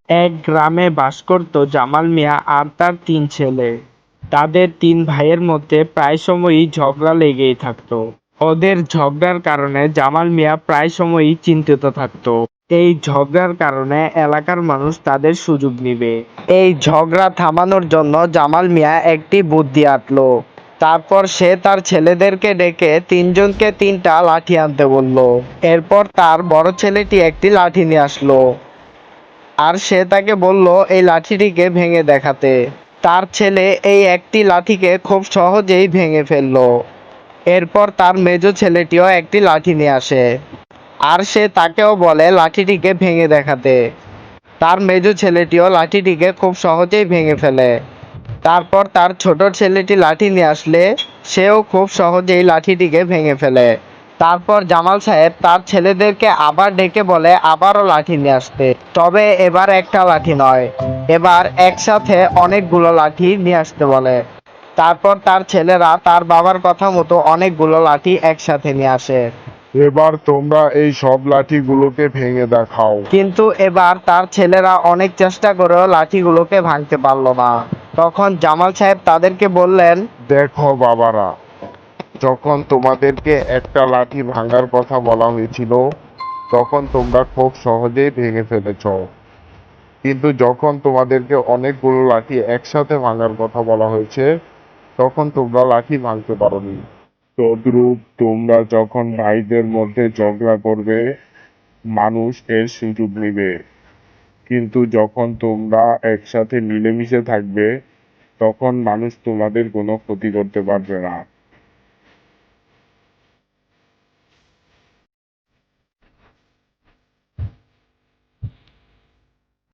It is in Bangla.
এক গ্রামে বাস করত জামাল মিয়া আর তার তিন ছেলে। তাদের তিন ভাইয়ের মধ্যে প্রায় সময়ই ঝগড়া লেগেই থাকতো। ওদের ঝগড়ার কারণে জামাল মিয়া প্রায় সময়ই চিন্তিত থাকতো। এই ঝগড়ার কারণে এলাকার মানুষ তাদের সুযোগ নিবে। এই ঝগড়া থামানোর জন্য জামাল মিয়া একটি বুদ্ধি আঁটলো। তারপর সে তার ছেলেদেরকে ডেকে তিনজনকে তিনটা লাঠি আনতে বলল। এরপর তার বড় ছেলেটি একটি লাঠি নিয়ে আসলো আর সে তাকে বলল এই লাঠিটিকে ভেঙে দেখাতে। তার ছেলে এই একটি লাঠিকে খুব সহজেই ভেঙে ফেললো। এরপর তার মেজো ছেলেটিও একটি লাঠি নিয়ে আসে আর সে তাকেও বলে লাঠিটিকে ভেঙে দেখাতে। তার মেজো ছেলেটিও লাঠিটিকে খুব সহজেই ভেঙে ফেলে। তারপর তার ছোট ছেলেটি লাঠি নিয়ে আসলে সেও খুব সহজেই লাঠিটিকে ভেঙে ফেলে। তারপর জামাল সাহেব তার ছেলেদেরকে আবার ডেকে বলে আবারও লাঠি নিয়ে আসতে। তবে এবার একটা লাঠি নয়, এবার একসাথে অনেকগুলো লাঠি নিয়ে আসতে বলে। তারপর তার ছেলেরা তার বাবার কথা মতো অনেকগুলো লাঠি একসাথে নিয়ে আসে। এবার তোমরা এই সব লাঠিগুলোকে ভেঙে দেখাও। কিন্তু এবার তার ছেলেরা অনেক চেষ্টা করেও লাঠিগুলোকে ভাঙতে পারলো না। তখন জামাল সাহেব তাদেরকে বললেন, দেখো বাবারা, যখন তোমাদেরকে একটা লাঠি ভাঙার কথা বলা হয়েছিল তখন তোমরা খুব সহজেই ভেঙে ফেলেছ, কিন্তু যখন তোমাদেরকে অনেকগুলো লাঠি একসাথে ভাঙার কথা বলা হয়েছে তখন তোমরা লাঠি ভাঙতে পারোনি। তদ্রূপ তোমরা যখন ভাইদের মধ্যে ঝগড়া করবে মানুষ এর সুযোগ নিবে, কিন্তু যখন তোমরা একসাথে মিলেমিশে থাকবে তখন মানুষ তোমাদের কোনো ক্ষতি করতে পারবে না।